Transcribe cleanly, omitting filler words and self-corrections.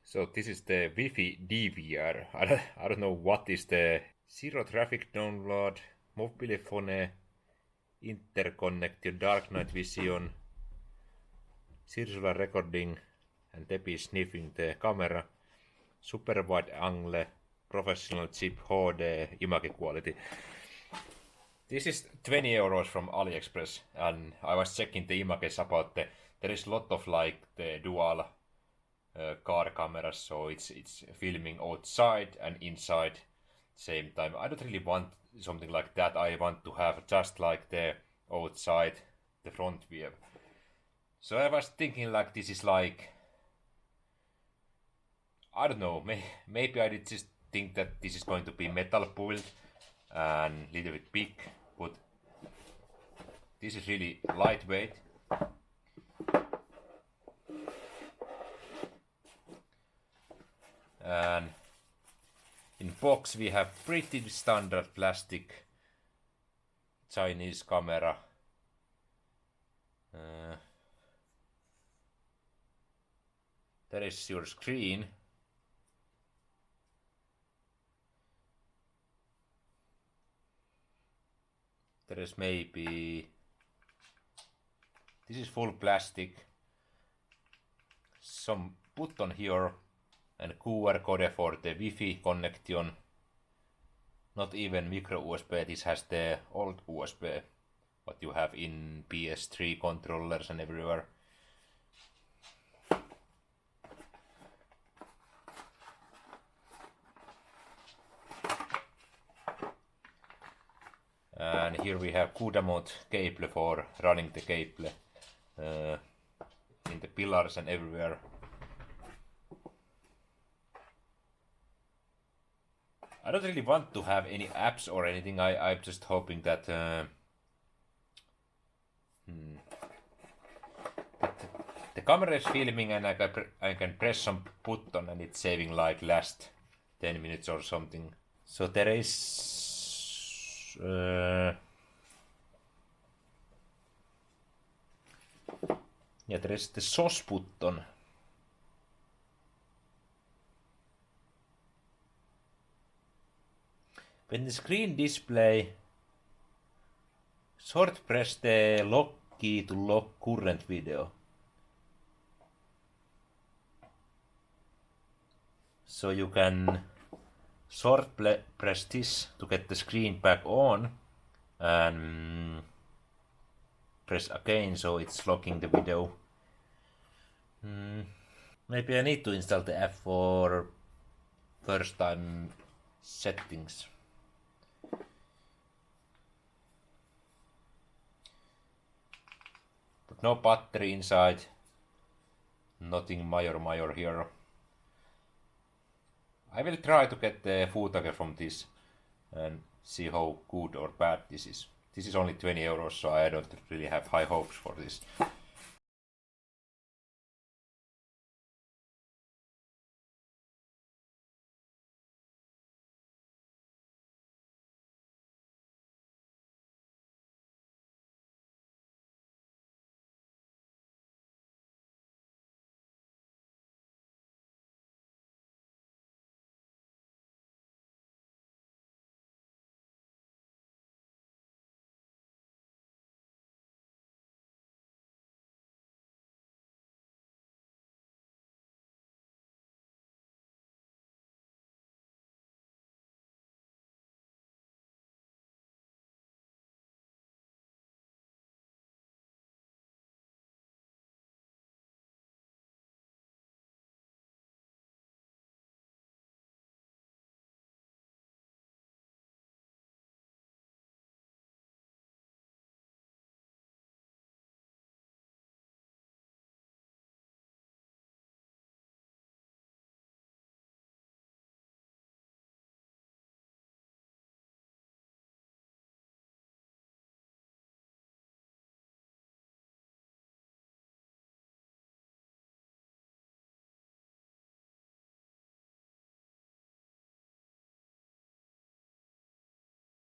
So this is the Wi-Fi DVR. I don't know what is the zero traffic download, mobile phone, interconnect your dark night vision, serial recording, and Debbie sniffing the camera, super wide angle, professional chip HD image quality. This is 20 euros from Aliexpress, and I was checking the images about there is a lot of like the dual car cameras, so it's filming outside and inside same time. I don't really want something like that. I want to have just like the outside, the front view. So I was thinking like this is like, I don't know, maybe I did just think that this is going to be metal build and little bit big, but this is really lightweight. And in box we have pretty standard plastic Chinese camera. There is your screen. There is maybe, this is full plastic, some button here and QR code for the Wi-Fi connection. Not even micro USB, this has the old USB what you have in PS3 controllers and everywhere. And here we have good amount cable for running the cable in the pillars and everywhere. I don't really want to have any apps or anything. I'm just hoping that, that the camera is filming and I can press some button and it's saving like last 10 minutes or something. So there is yeah, there is the SOS button. When the screen display, short press the lock key to lock current video. So you can short press this to get the screen back on and press again so it's locking the video. Maybe I need to install the app for first time settings. But no battery inside, nothing major here. I will try to get the footage from this and see how good or bad this is. This is only 20 euros, so I don't really have high hopes for this.